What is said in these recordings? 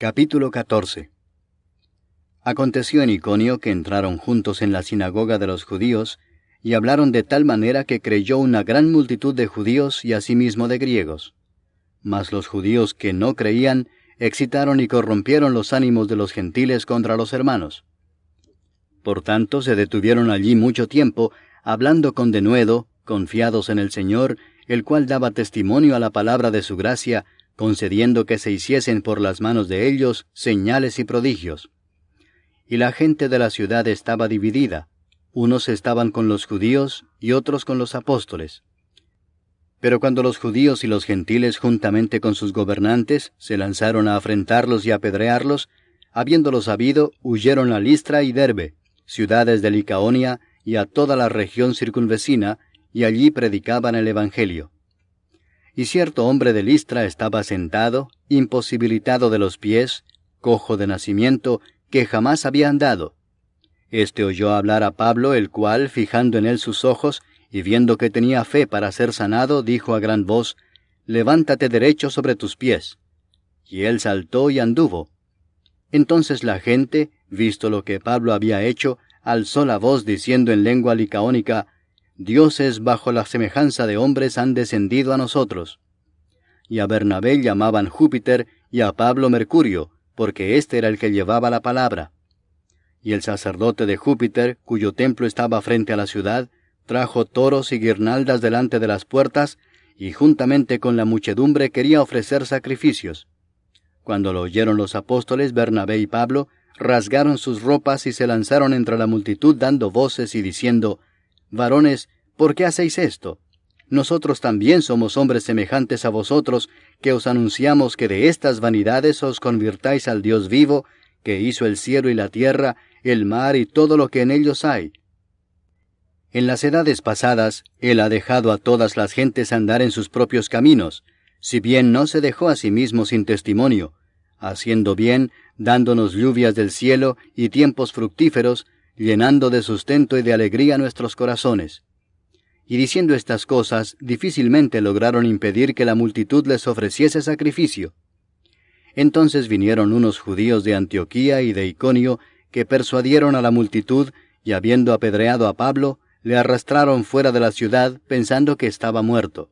Capítulo 14. Aconteció en Iconio que entraron juntos en la sinagoga de los judíos, y hablaron de tal manera que creyó una gran multitud de judíos y asimismo de griegos. Mas los judíos que no creían excitaron y corrompieron los ánimos de los gentiles contra los hermanos. Por tanto se detuvieron allí mucho tiempo, hablando con denuedo, confiados en el Señor, el cual daba testimonio a la palabra de su gracia, concediendo que se hiciesen por las manos de ellos señales y prodigios. Y la gente de la ciudad estaba dividida, unos estaban con los judíos y otros con los apóstoles. Pero cuando los judíos y los gentiles juntamente con sus gobernantes se lanzaron a afrentarlos y apedrearlos, habiéndolo sabido, huyeron a Listra y Derbe, ciudades de Licaonia, y a toda la región circunvecina, y allí predicaban el Evangelio. Y cierto hombre de Listra estaba sentado, imposibilitado de los pies, cojo de nacimiento, que jamás había andado. Este oyó hablar a Pablo, el cual, fijando en él sus ojos, y viendo que tenía fe para ser sanado, dijo a gran voz: «Levántate derecho sobre tus pies». Y él saltó y anduvo. Entonces la gente, visto lo que Pablo había hecho, alzó la voz diciendo en lengua licaónica: «Dioses bajo la semejanza de hombres han descendido a nosotros». Y a Bernabé llamaban Júpiter, y a Pablo Mercurio, porque éste era el que llevaba la palabra. Y el sacerdote de Júpiter, cuyo templo estaba frente a la ciudad, trajo toros y guirnaldas delante de las puertas, y juntamente con la muchedumbre quería ofrecer sacrificios. Cuando lo oyeron los apóstoles, Bernabé y Pablo, rasgaron sus ropas y se lanzaron entre la multitud dando voces y diciendo: «Varones, ¿por qué hacéis esto? Nosotros también somos hombres semejantes a vosotros, que os anunciamos que de estas vanidades os convirtáis al Dios vivo, que hizo el cielo y la tierra, el mar y todo lo que en ellos hay. En las edades pasadas, Él ha dejado a todas las gentes andar en sus propios caminos, si bien no se dejó a sí mismo sin testimonio, haciendo bien, dándonos lluvias del cielo y tiempos fructíferos, llenando de sustento y de alegría nuestros corazones». Y diciendo estas cosas, difícilmente lograron impedir que la multitud les ofreciese sacrificio. Entonces vinieron unos judíos de Antioquía y de Iconio, que persuadieron a la multitud, y habiendo apedreado a Pablo, le arrastraron fuera de la ciudad, pensando que estaba muerto.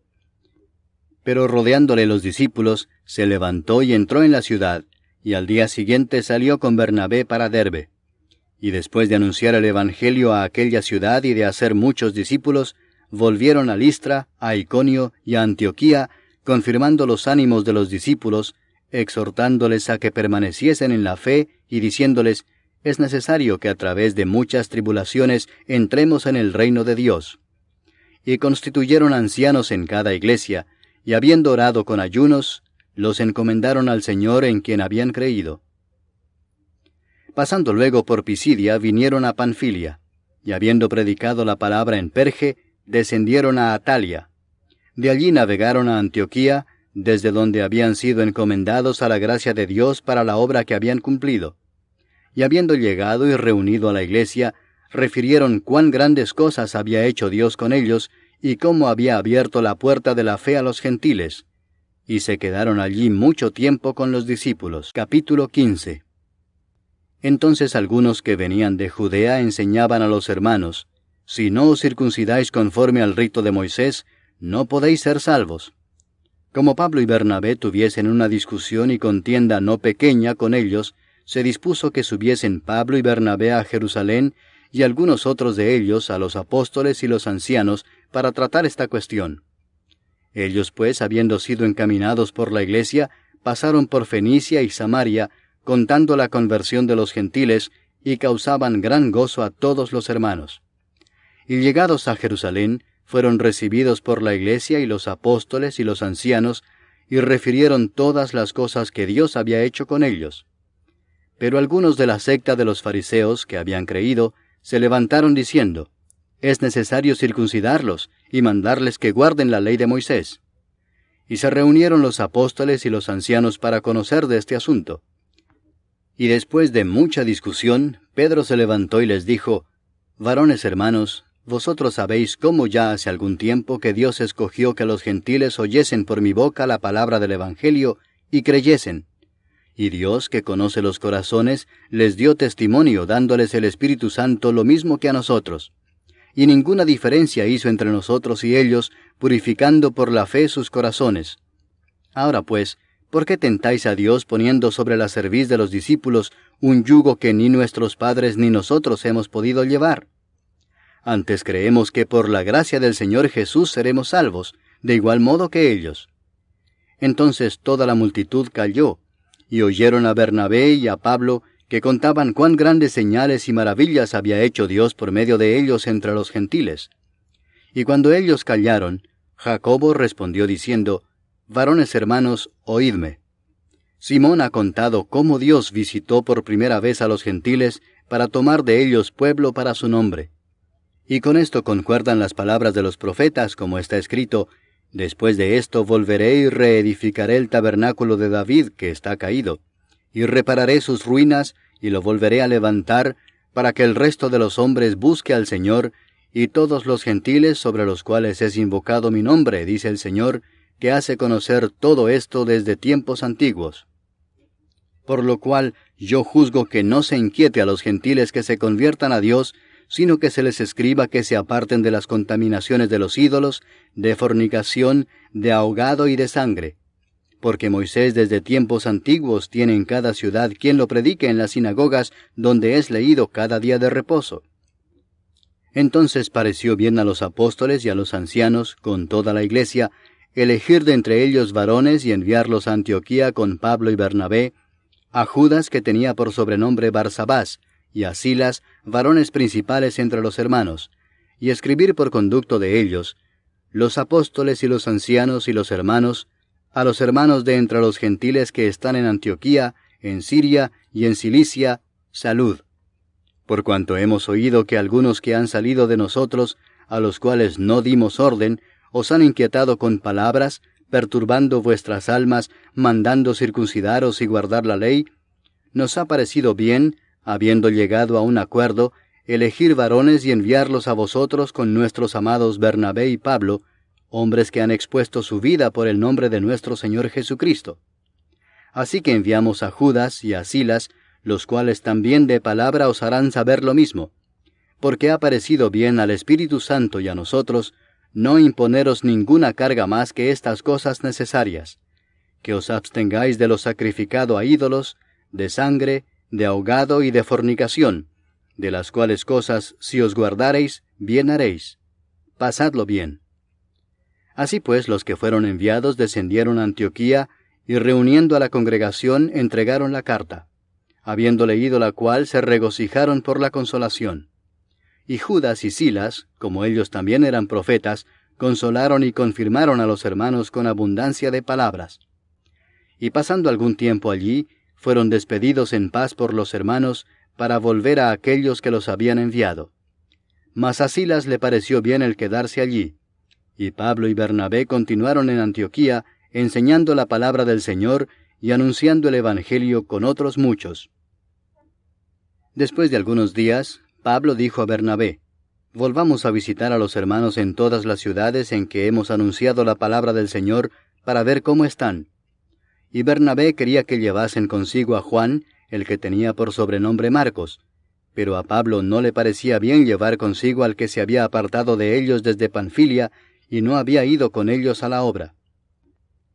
Pero rodeándole los discípulos, se levantó y entró en la ciudad, y al día siguiente salió con Bernabé para Derbe. Y después de anunciar el Evangelio a aquella ciudad y de hacer muchos discípulos, volvieron a Listra, a Iconio y a Antioquía, confirmando los ánimos de los discípulos, exhortándoles a que permaneciesen en la fe y diciéndoles: «Es necesario que a través de muchas tribulaciones entremos en el reino de Dios». Y constituyeron ancianos en cada iglesia, y habiendo orado con ayunos, los encomendaron al Señor en quien habían creído. Pasando luego por Pisidia, vinieron a Panfilia, y habiendo predicado la palabra en Perge, descendieron a Atalia. De allí navegaron a Antioquía, desde donde habían sido encomendados a la gracia de Dios para la obra que habían cumplido. Y habiendo llegado y reunido a la iglesia, refirieron cuán grandes cosas había hecho Dios con ellos, y cómo había abierto la puerta de la fe a los gentiles. Y se quedaron allí mucho tiempo con los discípulos. Capítulo 15. Entonces algunos que venían de Judea enseñaban a los hermanos: «Si no os circuncidáis conforme al rito de Moisés, no podéis ser salvos». Como Pablo y Bernabé tuviesen una discusión y contienda no pequeña con ellos, se dispuso que subiesen Pablo y Bernabé a Jerusalén, y algunos otros de ellos a los apóstoles y los ancianos, para tratar esta cuestión. Ellos pues, habiendo sido encaminados por la iglesia, pasaron por Fenicia y Samaria, contando la conversión de los gentiles, y causaban gran gozo a todos los hermanos. Y llegados a Jerusalén, fueron recibidos por la iglesia y los apóstoles y los ancianos, y refirieron todas las cosas que Dios había hecho con ellos. Pero algunos de la secta de los fariseos, que habían creído, se levantaron diciendo: «Es necesario circuncidarlos y mandarles que guarden la ley de Moisés». Y se reunieron los apóstoles y los ancianos para conocer de este asunto. Y después de mucha discusión, Pedro se levantó y les dijo: «Varones hermanos, vosotros sabéis cómo ya hace algún tiempo que Dios escogió que los gentiles oyesen por mi boca la palabra del Evangelio y creyesen, Y Dios, que conoce los corazones, les dio testimonio, dándoles el Espíritu Santo lo mismo que a nosotros. Y ninguna diferencia hizo entre nosotros y ellos, purificando por la fe sus corazones. Ahora pues, ¿por qué tentáis a Dios poniendo sobre la cerviz de los discípulos un yugo que ni nuestros padres ni nosotros hemos podido llevar? Antes creemos que por la gracia del Señor Jesús seremos salvos, de igual modo que ellos. Entonces toda la multitud calló, y oyeron a Bernabé y a Pablo, que contaban cuán grandes señales y maravillas había hecho Dios por medio de ellos entre los gentiles. Y cuando ellos callaron, Jacobo respondió diciendo, Varones hermanos, oídme. Simón ha contado cómo Dios visitó por primera vez a los gentiles para tomar de ellos pueblo para su nombre. Y con esto concuerdan las palabras de los profetas, como está escrito, Después de esto volveré y reedificaré el tabernáculo de David que está caído, y repararé sus ruinas, y lo volveré a levantar, para que el resto de los hombres busque al Señor, y todos los gentiles sobre los cuales es invocado mi nombre, dice el Señor, que hace conocer todo esto desde tiempos antiguos. Por lo cual yo juzgo que no se inquiete a los gentiles que se conviertan a Dios, sino que se les escriba que se aparten de las contaminaciones de los ídolos, de fornicación, de ahogado y de sangre. Porque Moisés desde tiempos antiguos tiene en cada ciudad quien lo predique en las sinagogas, donde es leído cada día de reposo. Entonces pareció bien a los apóstoles y a los ancianos, con toda la iglesia, elegir de entre ellos varones y enviarlos a Antioquía con Pablo y Bernabé, a Judas que tenía por sobrenombre Barsabás, y a Silas, varones principales entre los hermanos, y escribir por conducto de ellos, los apóstoles y los ancianos y los hermanos, a los hermanos de entre los gentiles que están en Antioquía, en Siria y en Cilicia, salud. Por cuanto hemos oído que algunos que han salido de nosotros, a los cuales no dimos orden, os han inquietado con palabras, perturbando vuestras almas, mandando circuncidaros y guardar la ley, nos ha parecido bien, habiendo llegado a un acuerdo, elegir varones y enviarlos a vosotros con nuestros amados Bernabé y Pablo, hombres que han expuesto su vida por el nombre de nuestro Señor Jesucristo. Así que enviamos a Judas y a Silas, los cuales también de palabra os harán saber lo mismo, porque ha parecido bien al Espíritu Santo y a nosotros no imponeros ninguna carga más que estas cosas necesarias, que os abstengáis de lo sacrificado a ídolos, de sangre, de ahogado y de fornicación, de las cuales cosas, si os guardareis, bien haréis. Pasadlo bien. Así pues, los que fueron enviados descendieron a Antioquía, y reuniendo a la congregación, entregaron la carta. Habiendo leído la cual, se regocijaron por la consolación. Y Judas y Silas, como ellos también eran profetas, consolaron y confirmaron a los hermanos con abundancia de palabras. Y pasando algún tiempo allí, fueron despedidos en paz por los hermanos, para volver a aquellos que los habían enviado. Mas a Silas le pareció bien el quedarse allí. Y Pablo y Bernabé continuaron en Antioquía, enseñando la palabra del Señor y anunciando el Evangelio con otros muchos. Después de algunos días, Pablo dijo a Bernabé, Volvamos a visitar a los hermanos en todas las ciudades en que hemos anunciado la palabra del Señor, para ver cómo están. Y Bernabé quería que llevasen consigo a Juan, el que tenía por sobrenombre Marcos, pero a Pablo no le parecía bien llevar consigo al que se había apartado de ellos desde Panfilia, y no había ido con ellos a la obra.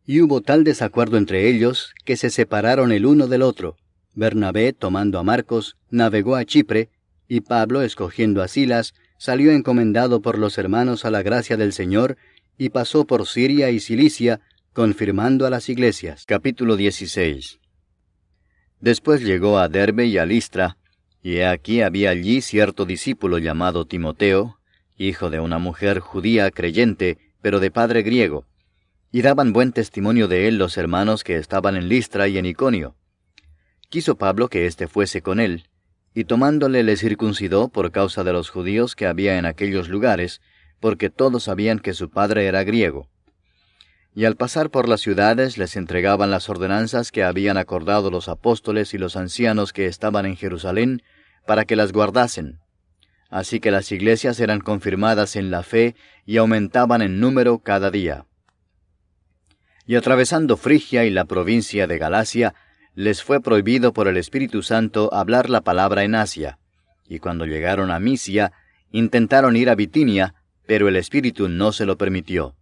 Y hubo tal desacuerdo entre ellos, que se separaron el uno del otro. Bernabé, tomando a Marcos, navegó a Chipre, y Pablo, escogiendo a Silas, salió encomendado por los hermanos a la gracia del Señor, y pasó por Siria y Cilicia, confirmando a las iglesias. Capítulo 16. Después llegó a Derbe y a Listra, y he aquí había allí cierto discípulo llamado Timoteo, hijo de una mujer judía creyente, pero de padre griego, y daban buen testimonio de él los hermanos que estaban en Listra y en Iconio. Quiso Pablo que éste fuese con él, y tomándole le circuncidó por causa de los judíos que había en aquellos lugares, porque todos sabían que su padre era griego. Y al pasar por las ciudades les entregaban las ordenanzas que habían acordado los apóstoles y los ancianos que estaban en Jerusalén, para que las guardasen. Así que las iglesias eran confirmadas en la fe y aumentaban en número cada día. Y atravesando Frigia y la provincia de Galacia, les fue prohibido por el Espíritu Santo hablar la palabra en Asia, y cuando llegaron a Misia, intentaron ir a Bitinia, pero el Espíritu no se lo permitió.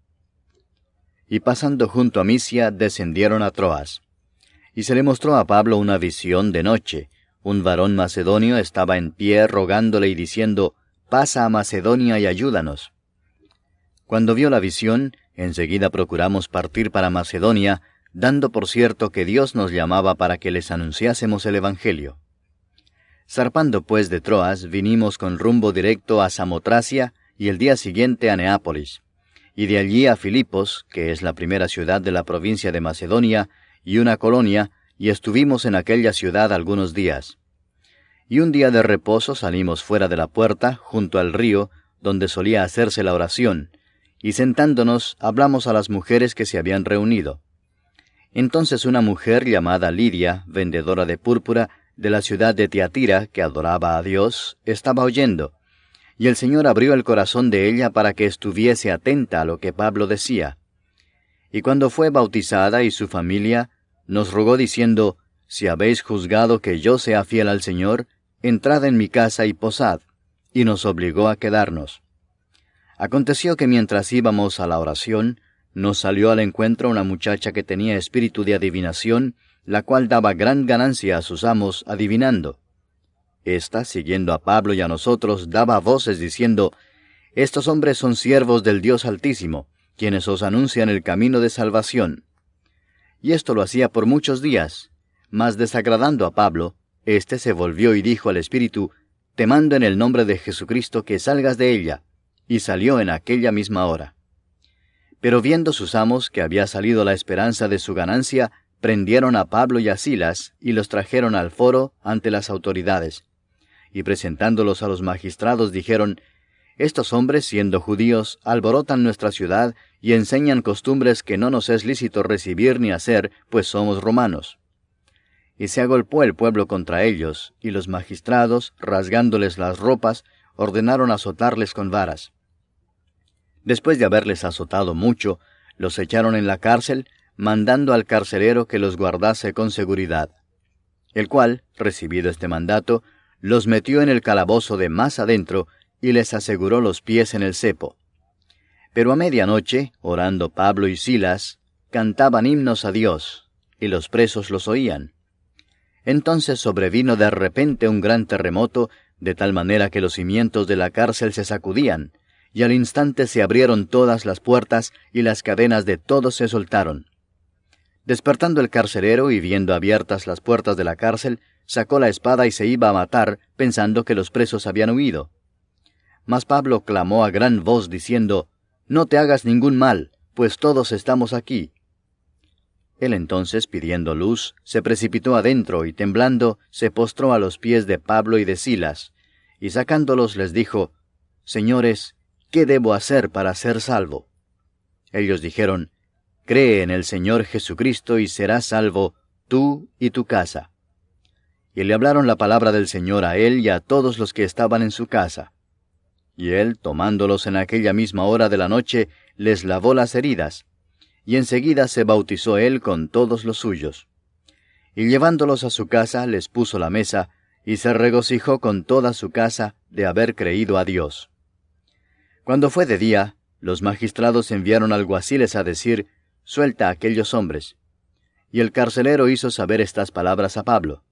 Y pasando junto a Misia, descendieron a Troas. Y se le mostró a Pablo una visión de noche. Un varón macedonio estaba en pie rogándole y diciendo, «Pasa a Macedonia y ayúdanos». Cuando vio la visión, enseguida procuramos partir para Macedonia, dando por cierto que Dios nos llamaba para que les anunciásemos el Evangelio. Zarpando pues de Troas, vinimos con rumbo directo a Samotracia y el día siguiente a Neápolis, y de allí a Filipos, que es la primera ciudad de la provincia de Macedonia, y una colonia, y estuvimos en aquella ciudad algunos días. Y un día de reposo salimos fuera de la puerta, junto al río, donde solía hacerse la oración, y sentándonos hablamos a las mujeres que se habían reunido. Entonces una mujer llamada Lidia, vendedora de púrpura, de la ciudad de Tiatira, que adoraba a Dios, estaba oyendo, y el Señor abrió el corazón de ella para que estuviese atenta a lo que Pablo decía. Y cuando fue bautizada y su familia, nos rogó diciendo, «Si habéis juzgado que yo sea fiel al Señor, entrad en mi casa y posad», y nos obligó a quedarnos. Aconteció que mientras íbamos a la oración, nos salió al encuentro una muchacha que tenía espíritu de adivinación, la cual daba gran ganancia a sus amos adivinando. Esta, siguiendo a Pablo y a nosotros, daba voces diciendo, «Estos hombres son siervos del Dios Altísimo, quienes os anuncian el camino de salvación». Y esto lo hacía por muchos días, mas desagradando a Pablo, éste se volvió y dijo al espíritu, «Te mando en el nombre de Jesucristo que salgas de ella», y salió en aquella misma hora. Pero viendo sus amos que había salido la esperanza de su ganancia, prendieron a Pablo y a Silas, y los trajeron al foro ante las autoridades. Y presentándolos a los magistrados dijeron, «Estos hombres, siendo judíos, alborotan nuestra ciudad, y enseñan costumbres que no nos es lícito recibir ni hacer, pues somos romanos». Y se agolpó el pueblo contra ellos, y los magistrados, rasgándoles las ropas, ordenaron azotarles con varas. Después de haberles azotado mucho, los echaron en la cárcel, mandando al carcelero que los guardase con seguridad. El cual, recibido este mandato, los metió en el calabozo de más adentro, y les aseguró los pies en el cepo. Pero a medianoche, orando Pablo y Silas, cantaban himnos a Dios, y los presos los oían. Entonces sobrevino de repente un gran terremoto, de tal manera que los cimientos de la cárcel se sacudían, y al instante se abrieron todas las puertas, y las cadenas de todos se soltaron. Despertando el carcelero y viendo abiertas las puertas de la cárcel, sacó la espada y se iba a matar, pensando que los presos habían huido. Mas Pablo clamó a gran voz diciendo, «No te hagas ningún mal, pues todos estamos aquí». Él entonces, pidiendo luz, se precipitó adentro y temblando, se postró a los pies de Pablo y de Silas, y sacándolos les dijo, «Señores, ¿qué debo hacer para ser salvo?» Ellos dijeron, «Cree en el Señor Jesucristo y serás salvo, tú y tu casa». Y le hablaron la palabra del Señor a él y a todos los que estaban en su casa. Y él, tomándolos en aquella misma hora de la noche, les lavó las heridas, y enseguida se bautizó él con todos los suyos. Y llevándolos a su casa, les puso la mesa, y se regocijó con toda su casa de haber creído a Dios. Cuando fue de día, los magistrados enviaron alguaciles a decir, «Suelta a aquellos hombres». Y el carcelero hizo saber estas palabras a Pablo.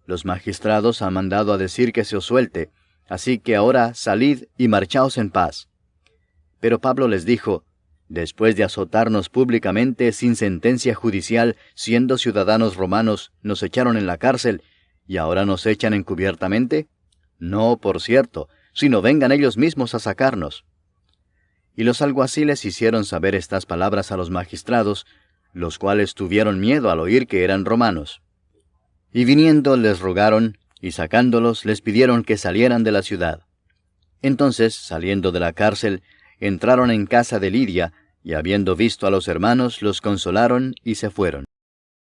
«Los magistrados han mandado a decir que se os suelte, así que ahora salid y marchaos en paz». Pero Pablo les dijo, «Después de azotarnos públicamente sin sentencia judicial, siendo ciudadanos romanos, nos echaron en la cárcel, ¿y ahora nos echan encubiertamente? No, por cierto, sino vengan ellos mismos a sacarnos». Y los alguaciles hicieron saber estas palabras a los magistrados, los cuales tuvieron miedo al oír que eran romanos. Y viniendo les rogaron, y sacándolos les pidieron que salieran de la ciudad. Entonces, saliendo de la cárcel, entraron en casa de Lidia, y habiendo visto a los hermanos, los consolaron y se fueron.